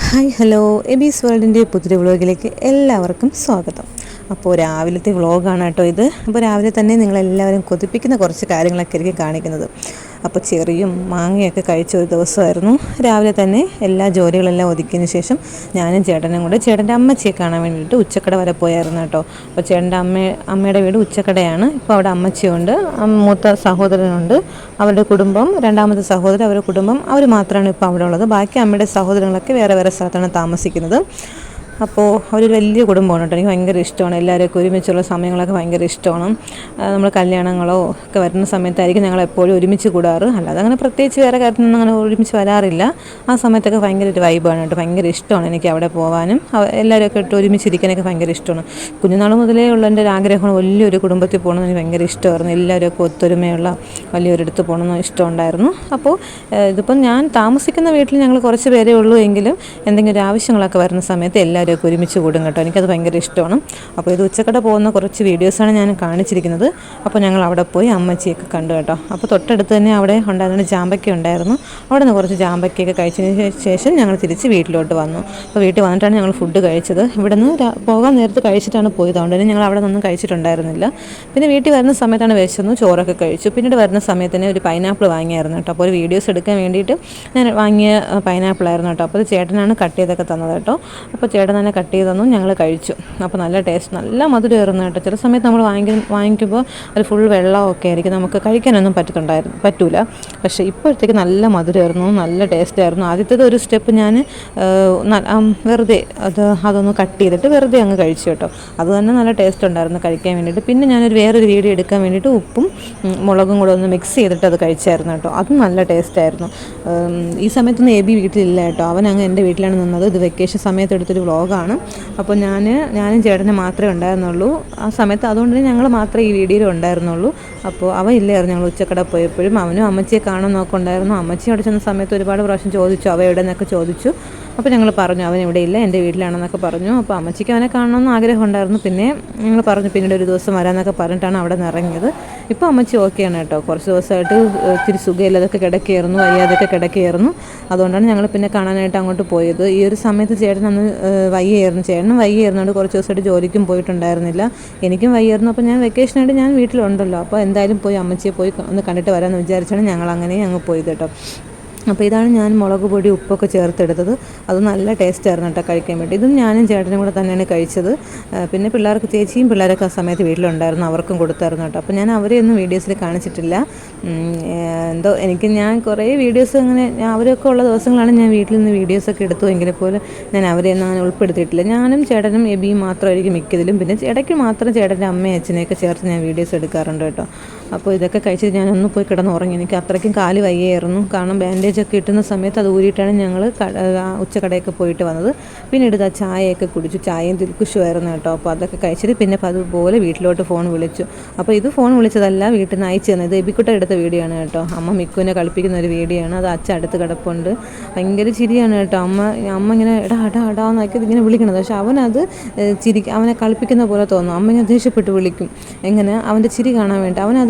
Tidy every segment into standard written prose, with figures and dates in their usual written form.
Hi hello എബീസ് വേൾഡിൻ്റെ പുതിയ വ്ളോഗിലേക്ക് എല്ലാവർക്കും സ്വാഗതം. അപ്പോൾ രാവിലത്തെ വ്ളോഗാണ് കേട്ടോ ഇത്. അപ്പോൾ രാവിലെ തന്നെ നിങ്ങളെല്ലാവരും കൊതിപ്പിക്കുന്ന കുറച്ച് കാര്യങ്ങളൊക്കെ ആയിരിക്കും കാണിക്കുന്നത്. അപ്പോൾ ചെറിയും മാങ്ങയൊക്കെ കഴിച്ച ഒരു ദിവസമായിരുന്നു. രാവിലെ തന്നെ എല്ലാ ജോലികളെല്ലാം ഒതുക്കിയതിന് ശേഷം ഞാനും ചേട്ടനും കൂടെ ചേട്ടൻ്റെ അമ്മച്ചിയെ കാണാൻ വേണ്ടിയിട്ട് ഉച്ചക്കട വരെ പോയായിരുന്നു കേട്ടോ. അപ്പോൾ ചേട്ടൻ്റെ അമ്മയുടെ വീട് ഉച്ചക്കടയാണ്. ഇപ്പോൾ അവിടെ അമ്മച്ചിയുണ്ട്, മൂത്ത സഹോദരനുണ്ട്, അവരുടെ കുടുംബം, രണ്ടാമത്തെ സഹോദരൻ, അവരുടെ കുടുംബം, അവർ മാത്രമാണ് ഇപ്പോൾ അവിടെ ഉള്ളത്. ബാക്കി അമ്മയുടെ സഹോദരങ്ങളൊക്കെ വേറെ വേറെ സ്ഥലത്താണ് താമസിക്കുന്നത്. അപ്പോൾ അവരൊരു വലിയ കുടുംബമാണ് കേട്ടോ. എനിക്ക് ഭയങ്കര ഇഷ്ടമാണ്. എല്ലാവരെയൊക്കെ ഒരുമിച്ചുള്ള സമയങ്ങളൊക്കെ ഭയങ്കര ഇഷ്ടമാണ്. നമ്മൾ കല്യാണങ്ങളോ ഒക്കെ വരുന്ന സമയത്തായിരിക്കും ഞങ്ങൾ എപ്പോഴും ഒരുമിച്ച് കൂടാറ്. അല്ലാതെ അങ്ങനെ പ്രത്യേകിച്ച് വേറെ കാര്യത്തിനൊന്നും അങ്ങനെ ഒരുമിച്ച് വരാറില്ല. ആ സമയത്തൊക്കെ ഭയങ്കര ഒരു വൈബാണ് കേട്ടോ. ഭയങ്കര ഇഷ്ടമാണ് എനിക്ക് അവിടെ പോകാനും എല്ലാവരെയൊക്കെ ഇട്ട് ഒരുമിച്ചിരിക്കാനൊക്കെ ഭയങ്കര ഇഷ്ടമാണ്. കുഞ്ഞുനാൾ മുതലേ ഉള്ള എൻ്റെ ഒരു ആഗ്രഹമാണ് വലിയൊരു കുടുംബത്തിൽ പോകണമെന്ന് എനിക്ക് ഭയങ്കര ഇഷ്ടമായിരുന്നു. എല്ലാവരെയൊക്കെ ഒത്തൊരുമയുള്ള വലിയൊരിടത്ത് പോകണമെന്ന് ഇഷ്ടമുണ്ടായിരുന്നു. അപ്പോൾ ഇതിപ്പം ഞാൻ താമസിക്കുന്ന വീട്ടിൽ ഞങ്ങൾ കുറച്ച് പേരേ ഉള്ളൂ എങ്കിലും എന്തെങ്കിലും ഒരു ആവശ്യങ്ങളൊക്കെ വരുന്ന സമയത്ത് എല്ലാവരും ഒരുമിച്ച് കൂടും കേട്ടോ. എനിക്കത് ഭയങ്കര ഇഷ്ടമാണ്. അപ്പോൾ ഇത് ഉച്ചക്കട പോകുന്ന കുറച്ച് വീഡിയോസാണ് ഞാൻ കാണിച്ചിരിക്കുന്നത്. അപ്പോൾ ഞങ്ങൾ അവിടെ പോയി അമ്മച്ചിയൊക്കെ കണ്ടു കേട്ടോ. അപ്പോൾ തൊട്ടടുത്ത് തന്നെ അവിടെ ഉണ്ടായിരുന്ന ജാമ്പയ്ക്ക ഉണ്ടായിരുന്നു. അവിടെ നിന്ന് കുറച്ച് ജാമ്പയ്ക്കൊക്കെ കഴിച്ചതിന് ശേഷം ഞങ്ങൾ തിരിച്ച് വീട്ടിലോട്ട് വന്നു. അപ്പോൾ വീട്ടിൽ വന്നിട്ടാണ് ഞങ്ങൾ ഫുഡ് കഴിച്ചത്. ഇവിടെ നിന്ന് പോകാൻ നേരത്ത് കഴിച്ചിട്ടാണ് പോയത്. അതുകൊണ്ട് തന്നെ ഞങ്ങൾ അവിടെ നിന്നൊന്നും കഴിച്ചിട്ടുണ്ടായിരുന്നില്ല. പിന്നെ വീട്ടിൽ വരുന്ന സമയത്താണ് വിശന്നു, ചോറൊക്കെ കഴിച്ചു. പിന്നീട് വരുന്ന സമയത്ത് തന്നെ ഒരു പൈനാപ്പിൾ വാങ്ങിയായിരുന്നു കേട്ടോ. അപ്പോൾ ഒരു വീഡിയോസ് എടുക്കാൻ വേണ്ടിയിട്ട് ഞാൻ വാങ്ങിയ പൈനാപ്പിൾ ആയിരുന്നു കേട്ടോ. അപ്പോൾ അത് ചേട്ടനാണ് കട്ട് ചെയ്തൊക്കെ തന്നത് കേട്ടോ. അപ്പോൾ ചേട്ടൻ തന്നെ കട്ട് ചെയ്ത് തന്നു, ഞങ്ങൾ കഴിച്ചു. അപ്പോൾ നല്ല ടേസ്റ്റ്, നല്ല മധുരമായിരുന്നു കേട്ടോ. ചില സമയത്ത് നമ്മൾ വാങ്ങിക്കുമ്പോൾ അത് ഫുൾ വെള്ളമൊക്കെ ആയിരിക്കും, നമുക്ക് കഴിക്കാനൊന്നും പറ്റൂല. പക്ഷേ ഇപ്പോഴത്തേക്ക് നല്ല മധുരമായിരുന്നു, നല്ല ടേസ്റ്റ് ആയിരുന്നു. ആദ്യത്തേത് ഒരു സ്റ്റെപ്പ് ഞാൻ വെറുതെ അതൊന്ന് കട്ട് ചെയ്തിട്ട് വെറുതെ അങ്ങ് കഴിച്ചു കേട്ടോ. അത് തന്നെ നല്ല ടേസ്റ്റ് ഉണ്ടായിരുന്നു കഴിക്കാൻ വേണ്ടിയിട്ട്. പിന്നെ ഞാനൊരു വേറൊരു വീഡിയോ എടുക്കാൻ വേണ്ടിയിട്ട് ഉപ്പും മുളകും കൂടെ ഒന്ന് മിക്സ് ചെയ്തിട്ട് അത് കഴിച്ചായിരുന്നു കേട്ടോ. അതും നല്ല ടേസ്റ്റായിരുന്നു. ഈ സമയത്തൊന്നും എബി വീട്ടിലില്ല കേട്ടോ. അവൻ അങ്ങ് എൻ്റെ വീട്ടിലാണ് നിന്നത്. ഇത് വെക്കേഷൻ സമയത്ത് എടുത്തൊരു വ്ളോഗാണ്. അപ്പോൾ ഞാനും ചേട്ടനും മാത്രമേ ഉണ്ടായിരുന്നുള്ളൂ ആ സമയത്ത്. അതുകൊണ്ട് തന്നെ ഞങ്ങൾ മാത്രമേ ഈ വീഡിയോയിൽ ഉണ്ടായിരുന്നുള്ളൂ. അപ്പോൾ അവൻ ഇല്ലായിരുന്നു. ഞങ്ങൾ ഉച്ചക്കട പോയപ്പോഴും അവനും അമ്മച്ചിയെ കാണാൻ നോക്കുന്നുണ്ടായിരുന്നു. അമ്മച്ചി അവിടെ ചെന്ന സമയത്ത് ഒരുപാട് പ്രാവശ്യം ചോദിച്ചു അവ എവിടെ നിന്നൊക്കെ ചോദിച്ചു. അപ്പോൾ ഞങ്ങൾ പറഞ്ഞു അവൻ ഇവിടെ ഇല്ല, എൻ്റെ വീട്ടിലാണെന്നൊക്കെ പറഞ്ഞു. അപ്പോൾ അമ്മച്ചിക്ക് അവനെ കാണണമെന്ന് ആഗ്രഹം ഉണ്ടായിരുന്നു. പിന്നെ ഞങ്ങൾ പറഞ്ഞു പിന്നീട് ഒരു ദിവസം വരാമെന്നൊക്കെ പറഞ്ഞിട്ടാണ് അവിടെ നിന്ന് ഇറങ്ങിയത്. ഇപ്പോൾ അമ്മച്ചി ഓക്കെയാണ് കേട്ടോ. കുറച്ച് ദിവസമായിട്ട് ഇത്തിരി സുഖമില്ലാതൊക്കെ കിടക്കുകയായിരുന്നു, വയ്യാതൊക്കെ കിടക്കുകയായിരുന്നു. അതുകൊണ്ടാണ് ഞങ്ങൾ പിന്നെ കാണാനായിട്ട് അങ്ങോട്ട് പോയത്. ഈ ഒരു സമയത്ത് ചേട്ടൻ അന്ന് ചേട്ടനും വയ്യായിരുന്നുകൊണ്ട് കുറച്ച് ദിവസമായിട്ട് ജോലിക്കും പോയിട്ടുണ്ടായിരുന്നില്ല. എനിക്കും വയ്യായിരുന്നു. അപ്പോൾ ഞാൻ വെക്കേഷനായിട്ട് ഞാൻ വീട്ടിലുണ്ടല്ലോ, അപ്പോൾ എന്തായാലും പോയി അമ്മച്ചിയെ പോയി ഒന്ന് കണ്ടിട്ട് വരാമെന്ന് വിചാരിച്ചാണ് ഞങ്ങൾ അങ്ങനെ അങ്ങ് പോയത് കേട്ടോ. അപ്പോൾ ഇതാണ് ഞാൻ മുളക് പൊടി ഉപ്പൊക്കെ ചേർത്തെടുത്തത്. അത് നല്ല ടേസ്റ്റായിരുന്നു കേട്ടോ കഴിക്കാൻ വേണ്ടി. ഇതും ഞാനും ചേട്ടനും കൂടെ തന്നെയാണ് കഴിച്ചത്. പിന്നെ പിള്ളേർക്ക്, ചേച്ചിയും പിള്ളേരൊക്കെ ആ സമയത്ത് വീട്ടിലുണ്ടായിരുന്നു, അവർക്കും കൊടുത്തായിരുന്നു കേട്ടോ. അപ്പോൾ ഞാൻ അവരെയൊന്നും വീഡിയോസിൽ കാണിച്ചിട്ടില്ല. എന്തോ ഞാൻ കുറേ വീഡിയോസ് അങ്ങനെ അവരൊക്കെ ഉള്ള ദിവസങ്ങളാണ് ഞാൻ വീട്ടിൽ നിന്ന് വീഡിയോസൊക്കെ എടുത്തു. എങ്കിൽ പോലും ഞാൻ അവരെയൊന്നും അങ്ങനെ ഉൾപ്പെടുത്തിയിട്ടില്ല. ഞാനും ചേട്ടനും എബിയും മാത്രമായിരിക്കും മിക്കതിലും. പിന്നെ ഇടയ്ക്ക് മാത്രം ചേട്ടൻ്റെ അമ്മയും അച്ഛനെയൊക്കെ ചേർത്ത് ഞാൻ വീഡിയോസ് എടുക്കാറുണ്ട് കേട്ടോ. അപ്പോൾ ഇതൊക്കെ കഴിച്ചിട്ട് ഞാനൊന്ന് പോയി കിടന്നുറങ്ങി. എനിക്ക് അത്രയ്ക്കും കാല് വയ്യായിരുന്നു. കാരണം ബാൻഡേജൊക്കെ ഇട്ടുന്ന സമയത്ത് അത് ഊരിയിട്ടാണ് ഞങ്ങൾ ഉച്ചക്കടയൊക്കെ പോയിട്ട് വന്നത്. പിന്നീട് ഇതാ ചായയൊക്കെ കുടിച്ചു. ചായയും ദിൽക്കുഷുമായിരുന്നു കേട്ടോ. അപ്പോൾ അതൊക്കെ കഴിച്ചിട്ട് പിന്നെ അതുപോലെ വീട്ടിലോട്ട് ഫോൺ വിളിച്ചു. അപ്പോൾ ഇത് ഫോൺ വിളിച്ചതല്ല, വീട്ടിൽ നിന്ന് അയച്ചു തന്നത്. എബിക്കുട്ട എടുത്ത വീഡിയോ ആണ് കേട്ടോ. അമ്മ മിക്കുവിനെ കളിപ്പിക്കുന്ന ഒരു വീഡിയോ ആണ്. അത് അച്ഛൻ അടുത്ത് കിടപ്പുണ്ട്. ഭയങ്കര ചിരിയാണ് കേട്ടോ. അമ്മ ഇങ്ങനെ എടാ എന്നൊക്കെ ഇങ്ങനെ വിളിക്കണത്. പക്ഷെ അവനത് അവനെ കളിപ്പിക്കുന്ന പോലെ തോന്നും. അമ്മ ഇങ്ങനെ ദേഷ്യപ്പെട്ട് വിളിക്കും. എങ്ങനെ അവൻ്റെ ചിരി കാണാൻ വേണ്ടി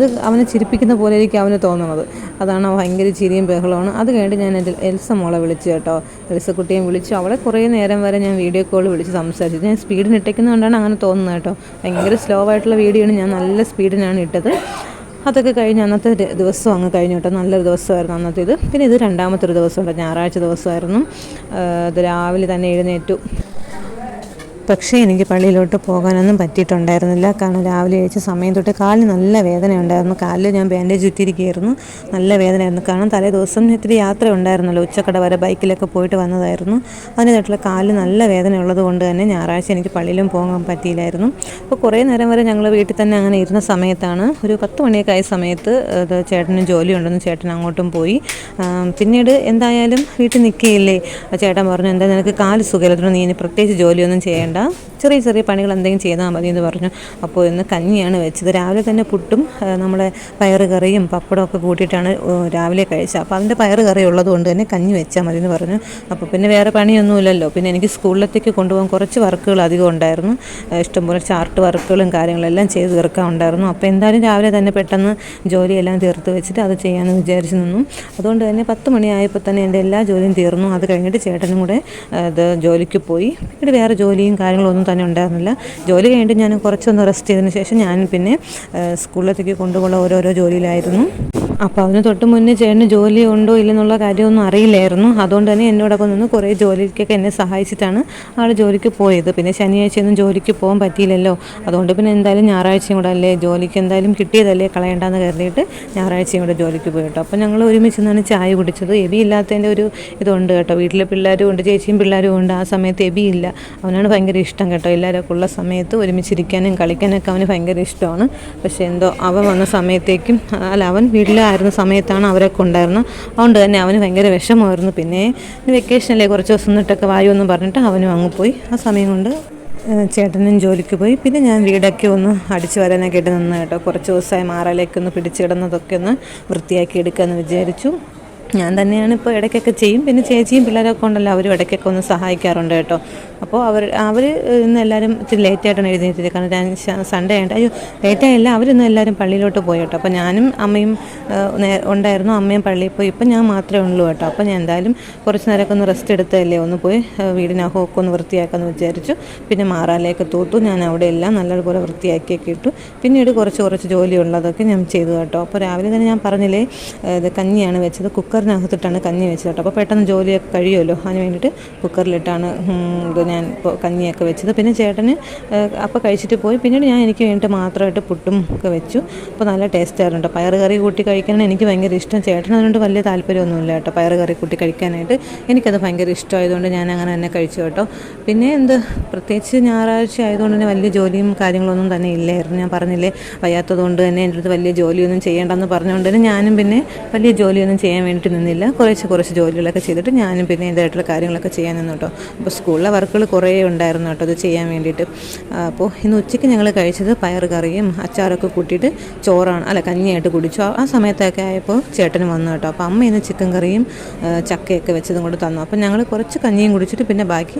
അവനെ ചിരിപ്പിക്കുന്ന പോലെ ആയിരിക്കും അവന് തോന്നുന്നത്. അതാണ് ഭയങ്കര ചിരിയും ബഹളമാണ്. അത് കഴിഞ്ഞിട്ട് ഞാൻ എൻ്റെ എൽസ മോളെ വിളിച്ചു കേട്ടോ. എൽസ കുട്ടിയെ വിളിച്ചു. അവളെ കുറേ നേരം വരെ ഞാൻ വീഡിയോ കോൾ വിളിച്ച് സംസാരിച്ചു. ഞാൻ സ്പീഡിന് ഇട്ടേക്കുന്നതുകൊണ്ടാണ് അങ്ങനെ തോന്നുന്നത് കേട്ടോ. ഭയങ്കര സ്ലോ ആയിട്ടുള്ള വീഡിയോ ആണ്, ഞാൻ നല്ല സ്പീഡിനാണ് ഇട്ടത്. അതൊക്കെ കഴിഞ്ഞ് അന്നത്തെ ദിവസം അങ്ങ് കഴിഞ്ഞു കേട്ടോ. നല്ലൊരു ദിവസമായിരുന്നു അന്നത്തേത്. പിന്നെ ഇത് രണ്ടാമത്തെ ഒരു ദിവസമുണ്ട്, ഞായറാഴ്ച ദിവസമായിരുന്നു. അത് രാവിലെ തന്നെ എഴുന്നേറ്റു. പക്ഷേ എനിക്ക് പള്ളിയിലോട്ട് പോകാനൊന്നും പറ്റിയിട്ടുണ്ടായിരുന്നില്ല. കാരണം രാവിലെ കഴിച്ച സമയം തൊട്ട് കാലിന് നല്ല വേദന ഉണ്ടായിരുന്നു. കാലിൽ ഞാൻ ബാൻഡേജ് ചുറ്റിയിരിക്കുകയായിരുന്നു. നല്ല വേദനയായിരുന്നു. കാരണം തലേ ദിവസം ഇത്തിരി യാത്ര ഉണ്ടായിരുന്നല്ലോ, ഉച്ചക്കട വരെ ബൈക്കിലൊക്കെ പോയിട്ട് വന്നതായിരുന്നു. അതിനായിട്ടുള്ള കാലിൽ നല്ല വേദന ഉള്ളത് കൊണ്ട് തന്നെ ഞായറാഴ്ച എനിക്ക് പള്ളിയിലും പോകാൻ പറ്റിയില്ലായിരുന്നു. അപ്പോൾ കുറേ നേരം വരെ ഞങ്ങൾ വീട്ടിൽ തന്നെ അങ്ങനെ ഇരുന്ന സമയത്താണ് ഒരു 10 മണിയൊക്കെ ആയ സമയത്ത് ചേട്ടനും ജോലി ഉണ്ടെന്ന് ചേട്ടൻ അങ്ങോട്ടും പോയി. പിന്നീട് എന്തായാലും വീട്ടിൽ നിൽക്കുകയില്ലേ, ചേട്ടൻ പറഞ്ഞു എന്താ നിനക്ക് കാല് സുഖമില്ലാത്തതുകൊണ്ട് നീ ഇനി പ്രത്യേകിച്ച് ജോലിയൊന്നും ചെയ്യേണ്ട, ചെറിയ ചെറിയ പണികൾ എന്തെങ്കിലും ചെയ്താൽ മതി എന്ന് പറഞ്ഞു. അപ്പോൾ ഇന്ന് കഞ്ഞിയാണ് വെച്ചത്. രാവിലെ തന്നെ പുട്ടും നമ്മളെ പയറ് കറിയും പപ്പടമൊക്കെ കൂട്ടിയിട്ടാണ് രാവിലെ കഴിച്ചത്. അപ്പോൾ അതിൻ്റെ പയറ് കറി ഉള്ളത് കൊണ്ട് തന്നെ കഞ്ഞി വെച്ചാൽ മതി എന്ന് പറഞ്ഞു. അപ്പോൾ പിന്നെ വേറെ പണിയൊന്നുമില്ലല്ലോ. പിന്നെ എനിക്ക് സ്കൂളിലേക്ക് കൊണ്ടുപോകാൻ കുറച്ച് വർക്കുകൾ അധികം ഉണ്ടായിരുന്നു. ഇഷ്ടംപോലെ ചാർട്ട് വർക്കുകളും കാര്യങ്ങളെല്ലാം ചെയ്ത് തീർക്കാനുണ്ടായിരുന്നു. അപ്പോൾ എന്തായാലും രാവിലെ തന്നെ പെട്ടെന്ന് ജോലിയെല്ലാം തീർത്ത് വെച്ചിട്ട് അത് ചെയ്യാമെന്ന് വിചാരിച്ച് നിന്നു. അതുകൊണ്ട് തന്നെ 10 മണിയായപ്പോൾ തന്നെ എൻ്റെ എല്ലാ ജോലിയും തീർന്നു. അത് കഴിഞ്ഞിട്ട് ചേട്ടനും കൂടെ ജോലിക്ക് പോയി. പിന്നീട് വേറെ ജോലിയും കാര്യങ്ങളൊന്നും തന്നെ ഉണ്ടായിരുന്നില്ല. ജോലി കഴിഞ്ഞിട്ട് ഞാൻ കുറച്ചൊന്ന് റെസ്റ്റ് ചെയ്തതിന് ശേഷം ഞാൻ പിന്നെ സ്കൂളിലേക്ക് കൊണ്ടുപോകുന്ന ഓരോരോ ജോലിയിലായിരുന്നു. അപ്പോൾ അതിന് തൊട്ട് മുന്നേ ചേട്ടന് ജോലി ഉണ്ടോ ഇല്ലെന്നുള്ള കാര്യമൊന്നും അറിയില്ലായിരുന്നു. അതുകൊണ്ട് തന്നെ എന്നോടൊപ്പം നിന്ന് കുറേ ജോലിക്കൊക്കെ എന്നെ സഹായിച്ചിട്ടാണ് ആൾ ജോലിക്ക് പോയത്. പിന്നെ ശനിയാഴ്ചയൊന്നും ജോലിക്ക് പോകാൻ പറ്റിയില്ലല്ലോ. അതുകൊണ്ട് പിന്നെ എന്തായാലും ഞായറാഴ്ചയും കൂടെ അല്ലേ ജോലിക്ക് എന്തായാലും കിട്ടിയതല്ലേ കളയണ്ടെന്ന് കരുതിയിട്ട് ഞായറാഴ്ചയും കൂടെ ജോലിക്ക് പോയി കേട്ടോ. അപ്പോൾ ഞങ്ങൾ ഒരുമിച്ച് നിന്നാണ് ചായ കുടിച്ചത്. എബി ഇല്ലാത്തതിൻ്റെ ഒരു ഇതുണ്ട് കേട്ടോ. വീട്ടിലെ പിള്ളേരും ഉണ്ട്, ചേച്ചിയും പിള്ളേരും ഉണ്ട്. ആ സമയത്ത് എബി ഇല്ല. അവനാണ് ഭയങ്കര ഇഷ്ടം കേട്ടോ. എല്ലാവരൊക്കെ ഉള്ള സമയത്ത് ഒരുമിച്ചിരിക്കാനും കളിക്കാനൊക്കെ അവന് ഭയങ്കര ഇഷ്ടമാണ്. പക്ഷേ എന്തോ അവൻ വന്ന സമയത്തേക്കും അവൻ വീട്ടിലായിരുന്ന സമയത്താണ് അവരൊക്കെ ഉണ്ടായിരുന്നത്. അതുകൊണ്ട് തന്നെ അവന് ഭയങ്കര വിഷമമായിരുന്നു. പിന്നെ വെക്കേഷനല്ലേ കുറച്ച് ദിവസം നിന്നിട്ടൊക്കെ വായുമെന്ന് പറഞ്ഞിട്ട് അവനും അങ്ങ് പോയി. ആ സമയം കൊണ്ട് ചേട്ടനും ജോലിക്ക് പോയി. പിന്നെ ഞാൻ വീടൊക്കെ ഒന്ന് അടിച്ചു വരാനൊക്കെ ആയിട്ട് നിന്ന് കേട്ടോ. കുറച്ച് ദിവസമായി മാറാലേക്കൊന്ന് പിടിച്ചിടുന്നതൊക്കെ ഒന്ന് വൃത്തിയാക്കി എടുക്കാമെന്ന് വിചാരിച്ചു. ഞാൻ തന്നെയാണ് ഇപ്പോൾ ഇടയ്ക്കൊക്കെ ചെയ്യും. പിന്നെ ചേച്ചിയും പിള്ളേരൊക്കെ ഉണ്ടല്ലോ, അവരും ഇടയ്ക്കൊക്കെ ഒന്ന് സഹായിക്കാറുണ്ട് കേട്ടോ. അപ്പോൾ അവർ ഇന്ന് എല്ലാവരും ഇത്തിരി ലേറ്റായിട്ടാണ് എഴുന്നേറ്റത്. കാരണം ഞാൻ സൺഡേ ആയിട്ട് ലേറ്റായില്ല, അവരിന്ന് എല്ലാവരും പള്ളിയിലോട്ട് പോയി കേട്ടോ. അപ്പോൾ ഞാനും അമ്മയും ഉണ്ടായിരുന്നു. അമ്മയും പള്ളിയിൽ പോയി. ഇപ്പം ഞാൻ മാത്രമേ ഉള്ളൂ കേട്ടോ. അപ്പോൾ ഞാൻ എന്തായാലും കുറച്ച് നേരമൊക്കെ ഒന്ന് റെസ്റ്റ് എടുത്തതല്ലേ, ഒന്ന് പോയി വീടിനകമൊക്കെ ഒന്ന് വൃത്തിയാക്കാമെന്ന് വിചാരിച്ചു. പിന്നെ മാറാലേക്ക് തൂത്തു. ഞാൻ അവിടെ എല്ലാം നല്ലതുപോലെ വൃത്തിയാക്കിയൊക്കെ ഇട്ടു. പിന്നീട് കുറച്ച് ജോലിയുള്ളതൊക്കെ ഞാൻ ചെയ്തു കേട്ടോ. അപ്പോൾ രാവിലെ തന്നെ ഞാൻ പറഞ്ഞില്ലേ, ഇത് കഞ്ഞിയാണ് വെച്ചത്. കുക്കറിനകത്തിട്ടാണ് കഞ്ഞി വെച്ചത് കേട്ടോ. അപ്പോൾ പെട്ടെന്ന് ജോലിയൊക്കെ കഴിയുമല്ലോ, അതിന് വേണ്ടിയിട്ട് കുക്കറിലിട്ടാണ് ഞാൻ ഇപ്പോൾ കഞ്ഞിയൊക്കെ വെച്ചത്. പിന്നെ ചേട്ടന് അപ്പോൾ കഴിച്ചിട്ട് പോയി. പിന്നീട് ഞാൻ എനിക്ക് വേണ്ടിയിട്ട് മാത്രമായിട്ട് പുട്ടും ഒക്കെ വെച്ചു. അപ്പോൾ നല്ല ടേസ്റ്റ് ആയിരുന്നു കേട്ടോ. പയറ് കറി കൂട്ടി കഴിക്കാനാണ് എനിക്ക് ഭയങ്കര ഇഷ്ടം. ചേട്ടന് അതുകൊണ്ട് വലിയ താല്പര്യമൊന്നുമില്ല കേട്ടോ പയറ് കറി കൂട്ടി കഴിക്കാനായിട്ട്. എനിക്കത് ഭയങ്കര ഇഷ്ടമായതുകൊണ്ട് ഞാൻ അങ്ങനെ തന്നെ കഴിച്ചു കേട്ടോ. പിന്നെ പ്രത്യേകിച്ച് ഞായറാഴ്ച ആയതുകൊണ്ട് തന്നെ വലിയ ജോലിയും കാര്യങ്ങളൊന്നും തന്നെ ഇല്ലായിരുന്നു. ഞാൻ പറഞ്ഞില്ലേ, വയ്യാത്തത് കൊണ്ട് തന്നെ എൻ്റെ അടുത്ത് വലിയ ജോലിയൊന്നും ചെയ്യേണ്ടെന്ന് പറഞ്ഞുകൊണ്ട് തന്നെ ഞാനും പിന്നെ വലിയ ജോലിയൊന്നും ചെയ്യാൻ വേണ്ടിയിട്ട് നിന്നില്ല. കുറച്ച് ജോലികളൊക്കെ ചെയ്തിട്ട് ഞാനും പിന്നെ ഇതായിട്ടുള്ള കാര്യങ്ങളൊക്കെ ചെയ്യാൻ നിന്നു കേട്ടോ. അപ്പോൾ സ്കൂളിലെ വർക്കുകൾ കുറേ ഉണ്ടായിരുന്നു കേട്ടോ അത് ചെയ്യാൻ വേണ്ടിയിട്ട്. അപ്പോൾ ഇന്ന് ഉച്ചയ്ക്ക് ഞങ്ങൾ കഴിച്ചത് പയറ് കറിയും അച്ചാറൊക്കെ കൂട്ടിയിട്ട് കഞ്ഞിയായിട്ട് കുടിച്ചു. ആ സമയത്തൊക്കെ ആയപ്പോൾ ചേട്ടന് വന്നു കേട്ടോ. അപ്പോൾ അമ്മ ഇന്ന് ചിക്കൻ കറിയും ചക്കയൊക്കെ വെച്ചതും കൊണ്ട് തന്നു. അപ്പോൾ ഞങ്ങൾ കുറച്ച് കഞ്ഞിയും കുടിച്ചിട്ട് പിന്നെ ബാക്കി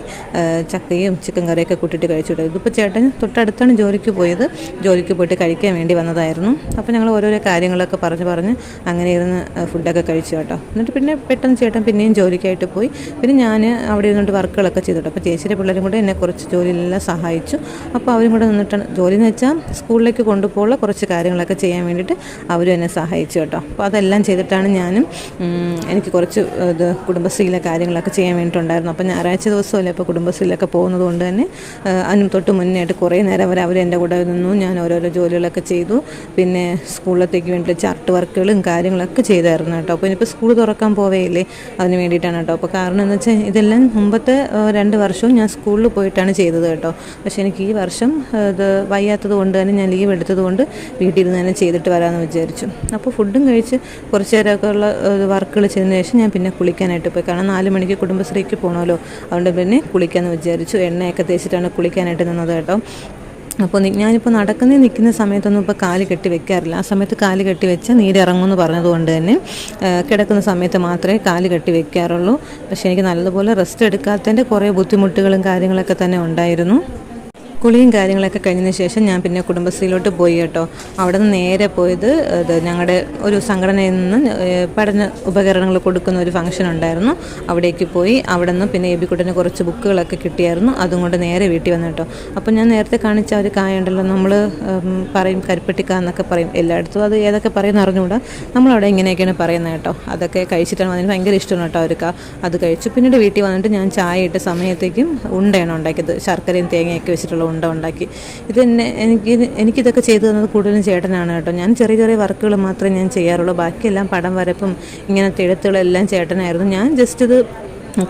ചക്കയും ചിക്കൻ കറിയൊക്കെ കൂട്ടിയിട്ട് കഴിച്ചു കേട്ടോ. ഇതിപ്പോൾ ചേട്ടൻ തൊട്ടടുത്താണ് ജോലിക്ക് പോയത്. ജോലിക്ക് പോയിട്ട് കഴിക്കാൻ വേണ്ടി വന്നതായിരുന്നു. അപ്പോൾ ഞങ്ങൾ ഓരോരോ കാര്യങ്ങളൊക്കെ പറഞ്ഞ് അങ്ങനെ ഇരുന്ന് ഫുഡൊക്കെ കഴിച്ചു കേട്ടോ. എന്നിട്ട് പിന്നെ പെട്ടെന്ന് ചേട്ടൻ പിന്നെയും ജോലിക്കായിട്ട് പോയി. പിന്നെ ഞാൻ അവിടെ ഇരുന്നിട്ട് വർക്കുകളൊക്കെ ചെയ്തു കേട്ടോ. അപ്പോൾ ചേച്ചിയുടെ പിള്ളേരും കൂടെ എന്നെ കുറച്ച് ജോലിയിലെല്ലാം സഹായിച്ചു. അപ്പോൾ അവരും കൂടെ നിന്നിട്ടാണ് ജോലി എന്ന് വെച്ചാൽ സ്കൂളിലേക്ക് കൊണ്ടുപോകുള്ള കുറച്ച് കാര്യങ്ങളൊക്കെ ചെയ്യാൻ വേണ്ടിയിട്ട് അവരും എന്നെ സഹായിച്ചു കേട്ടോ. അപ്പോൾ അതെല്ലാം ചെയ്തിട്ടാണ് ഞാനും എനിക്ക് കുറച്ച് കുടുംബശ്രീയിലെ കാര്യങ്ങളൊക്കെ ചെയ്യാൻ വേണ്ടിയിട്ടുണ്ടായിരുന്നു. അപ്പോൾ ഞായറാഴ്ച ദിവസമല്ലേ ഇപ്പോൾ കുടുംബശ്രീയിലൊക്കെ പോകുന്നത് കൊണ്ട് തന്നെ അതിന് തൊട്ട് മുന്നേ ആയിട്ട് കുറേ നേരം അവർ എൻ്റെ കൂടെ നിന്നു. ഞാൻ ഓരോരോ ജോലികളൊക്കെ ചെയ്തു. പിന്നെ സ്കൂളിലത്തേക്ക് വേണ്ടിയിട്ട് ചാർട്ട് വർക്കുകളും കാര്യങ്ങളൊക്കെ ചെയ്തായിരുന്നു കേട്ടോ. അപ്പോൾ ഇനിയിപ്പോൾ സ്കൂൾ തുറക്കാൻ പോവേയില്ലേ, അതിന് വേണ്ടിയിട്ടാണ് കേട്ടോ. അപ്പോൾ കാരണം എന്ന് വെച്ചാൽ ഇതെല്ലാം മുമ്പത്തെ 2 വർഷവും ഞാൻ സ്കൂളിൽ പോയിട്ടാണ് ചെയ്തത് കേട്ടോ. പക്ഷേ എനിക്ക് ഈ വർഷം ഇത് വയ്യാത്തത് കൊണ്ട് തന്നെ ഞാൻ ലീവ് എടുത്തത് കൊണ്ട് വീട്ടിൽ നിന്ന് തന്നെ ചെയ്തിട്ട് വരാമെന്ന് വിചാരിച്ചു. അപ്പോൾ ഫുഡും കഴിച്ച് കുറച്ച് നേരമൊക്കെ ഉള്ള വർക്കുകൾ ചെയ്തതിന് ശേഷം ഞാൻ പിന്നെ കുളിക്കാനായിട്ട് പോയി. കാരണം 4 മണിക്ക് കുടുംബശ്രീക്ക് പോകണമല്ലോ, അതുകൊണ്ട് പിന്നെ കുളിക്കാമെന്ന് വിചാരിച്ചു. എണ്ണയൊക്കെ തേച്ചിട്ടാണ് കുളിക്കാനായിട്ട് നിന്നത് കേട്ടോ. അപ്പോൾ ഞാനിപ്പോൾ നിൽക്കുന്ന സമയത്തൊന്നും ഇപ്പോൾ കാല് കെട്ടി വെക്കാറില്ല. ആ സമയത്ത് കാല് കെട്ടി വെച്ചാൽ നീരിറങ്ങുമെന്ന് പറഞ്ഞതുകൊണ്ട് തന്നെ കിടക്കുന്ന സമയത്ത് മാത്രമേ കാല് കെട്ടി വെക്കാറുള്ളൂ. പക്ഷേ എനിക്ക് നല്ലതുപോലെ റെസ്റ്റ് എടുക്കാത്തതിൻ്റെ കുറേ ബുദ്ധിമുട്ടുകളും കാര്യങ്ങളൊക്കെ തന്നെ ഉണ്ടായിരുന്നു. കുളിയും കാര്യങ്ങളൊക്കെ കഴിഞ്ഞതിന് ശേഷം ഞാൻ പിന്നെ കുടുംബശ്രീയിലോട്ട് പോയി കേട്ടോ. അവിടെ നിന്ന് നേരെ പോയത് ഞങ്ങളുടെ ഒരു സംഘടനയിൽ നിന്ന് പഠന ഉപകരണങ്ങൾ കൊടുക്കുന്ന ഒരു ഫംഗ്ഷൻ ഉണ്ടായിരുന്നു. അവിടേക്ക് പോയി. അവിടെ നിന്ന് പിന്നെ എബിക്കുട്ടന് കുറച്ച് ബുക്കുകളൊക്കെ കിട്ടിയായിരുന്നു. അതും കൊണ്ട് നേരെ വീട്ടിൽ വന്നു കേട്ടോ. അപ്പോൾ ഞാൻ നേരത്തെ കാണിച്ച ഒരു കായുണ്ടല്ലോ, നമ്മൾ പറയും കരിപ്പെട്ടിക്ക എന്നൊക്കെ പറയും. എല്ലായിടത്തും അത് ഏതൊക്കെ പറയുന്ന അറിഞ്ഞുകൂടാ. നമ്മളവിടെ ഇങ്ങനെയൊക്കെയാണ് പറയുന്നത് കേട്ടോ. അതൊക്കെ കഴിച്ചിട്ടാണ് അതിന് ഭയങ്കര ഇഷ്ടമാണ് കേട്ടോ അവർക്ക്. അത് കഴിച്ചു. പിന്നീട് വീട്ടിൽ വന്നിട്ട് ഞാൻ ചായ ഇട്ട സമയത്തേക്കും ഉണ്ടയാണ് ഉണ്ടാക്കിയത്. ശർക്കരയും തേങ്ങയൊക്കെ വെച്ചിട്ടുള്ള ഉണ്ടാക്കി. എനിക്കിതൊക്കെ ചെയ്തു തന്നത് കൂടുതലും ചേട്ടനാണ് കേട്ടോ. ഞാൻ ചെറിയ വർക്കുകൾ മാത്രമേ ഞാൻ ചെയ്യാറുള്ളൂ. ബാക്കിയെല്ലാം പടം വരപ്പും ഇങ്ങനത്തെ എഴുത്തുകളെല്ലാം ചേട്ടനായിരുന്നു. ഞാൻ ജസ്റ്റ് ഇത്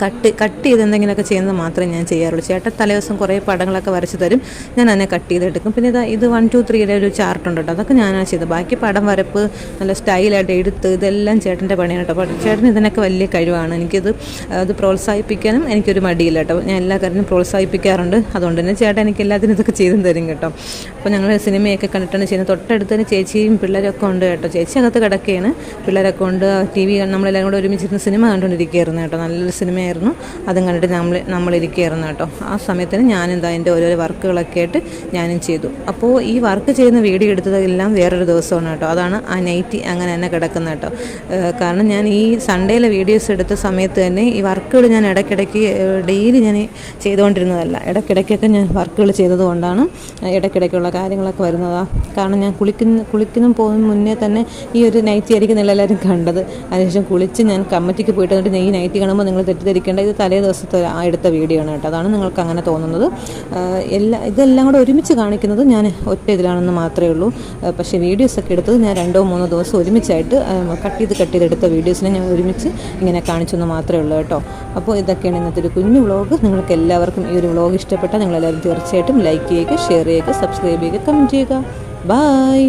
കട്ട് ചെയ്ത് എന്തെങ്കിലുമൊക്കെ ചെയ്യുന്നത് മാത്രമേ ഞാൻ ചെയ്യാറുള്ളൂ. ചേട്ടൻ തലേദിവസം കുറേ പടങ്ങളൊക്കെ വരച്ച് തരും, ഞാൻ അതിനെ കട്ട് ചെയ്തെടുക്കും. പിന്നെ ഇത് 1, 2, 3യുടെ ഒരു ചാർട്ടുണ്ട് കേട്ടോ, അതൊക്കെ ഞാനാണ് ചെയ്തത്. ബാക്കി പടം വരപ്പ് നല്ല സ്റ്റൈലായിട്ട് എടുത്ത് ഇതെല്ലാം ചേട്ടൻ്റെ പണിയാണ് കേട്ടോ. അപ്പോൾ ചേട്ടൻ ഇതിനൊക്കെ വലിയ കഴിവാണ്. അത് പ്രോത്സാഹിപ്പിക്കാനും എനിക്കൊരു മടിയില്ല കേട്ടോ. ഞാൻ എല്ലാ കാര്യത്തിനും പ്രോത്സാഹിപ്പിക്കാറുണ്ട്. അതുകൊണ്ട് തന്നെ ചേട്ടൻ എനിക്ക് എല്ലാത്തിനും ഇതൊക്കെ ചെയ്തും തരും കേട്ടോ. അപ്പോൾ ഞങ്ങൾ സിനിമയൊക്കെ കണ്ടിട്ടാണ് ചെയ്യുന്നത്. തൊട്ടടുത്ത് തന്നെ ചേച്ചിയും പിള്ളേരൊക്കെ ഉണ്ട് കേട്ടോ. ചേച്ചി അകത്ത് കിടക്കുകയാണ്, പിള്ളേരൊക്കെ ഉണ്ട്. TV നമ്മളെല്ലാം കൂടെ ഒരുമിച്ചിരുന്ന് സിനിമ കണ്ടുകൊണ്ടിരിക്കുകയായിരുന്നു കേട്ടോ. നല്ലൊരു സിനിമയായിരുന്നു. അതും കണ്ടിട്ട് നമ്മളിരിക്കുകയായിരുന്നു കേട്ടോ. ആ സമയത്തിന് എൻ്റെ ഓരോരോ വർക്കുകളൊക്കെ ആയിട്ട് ഞാനും ചെയ്തു. അപ്പോൾ ഈ വർക്ക് ചെയ്യുന്ന വീഡിയോ എടുത്തതെല്ലാം വേറൊരു ദിവസമാണ് കേട്ടോ. അതാണ് ആ നൈറ്റി അങ്ങനെ തന്നെ കിടക്കുന്നത് കേട്ടോ. കാരണം ഞാൻ ഈ സൺഡേയിലെ വീഡിയോസ് എടുത്ത സമയത്ത് തന്നെ ഈ വർക്കുകൾ ഞാൻ ഇടയ്ക്കിടയ്ക്ക് ഡെയിലി ഞാൻ ചെയ്തുകൊണ്ടിരുന്നതല്ല. ഇടയ്ക്കിടയ്ക്കൊക്കെ ഞാൻ വർക്കുകൾ ചെയ്തതുകൊണ്ടാണ് ഇടയ്ക്കിടയ്ക്കുള്ള കാര്യങ്ങളൊക്കെ വരുന്നതാണ്. കാരണം ഞാൻ കുളിക്കുന്ന പോകുന്ന മുന്നേ തന്നെ ഈ ഒരു നൈറ്റി ആയിരിക്കും എല്ലാവരും കണ്ടത്. അതിനുശേഷം കുളിച്ച് ഞാൻ കമ്മിറ്റിക്ക് പോയിട്ട് വന്നിട്ട് ഈ നൈറ്റി കാണുമ്പോൾ നിങ്ങൾ തെറ്റിദ്ധരിക്കേണ്ട ഇത് തലേ ദിവസത്തെ എടുത്ത വീഡിയോ ആണ് കേട്ടോ. അതാണ് നിങ്ങൾക്ക് അങ്ങനെ തോന്നുന്നത്. ഇതെല്ലാം കൂടെ ഒരുമിച്ച് കാണിക്കുന്നത് ഞാൻ ഒറ്റ ഇതിലാണെന്ന് മാത്രമേ ഉള്ളൂ. പക്ഷേ വീഡിയോസൊക്കെ എടുത്തത് ഞാൻ 2 3 ദിവസം ഒരുമിച്ചായിട്ട് കട്ട് ചെയ്തെടുത്ത വീഡിയോസിനെ ഞാൻ ഒരുമിച്ച് ഇങ്ങനെ കാണിച്ചെന്ന് മാത്രമേ ഉള്ളൂ കേട്ടോ. അപ്പോൾ ഇതൊക്കെയാണ് ഇന്നത്തെ ഒരു കുഞ്ഞു വ്ളോഗ്. നിങ്ങൾക്ക് എല്ലാവർക്കും ഈ ഒരു വ്ളോഗ് ഇഷ്ടപ്പെട്ടാൽ നിങ്ങളെല്ലാവരും തീർച്ചയായിട്ടും ലൈക്ക് ചെയ്യുക, ഷെയർ ചെയ്യുക, സബ്സ്ക്രൈബ് ചെയ്യുക, കമൻറ്റ് ചെയ്യുക. ബൈ.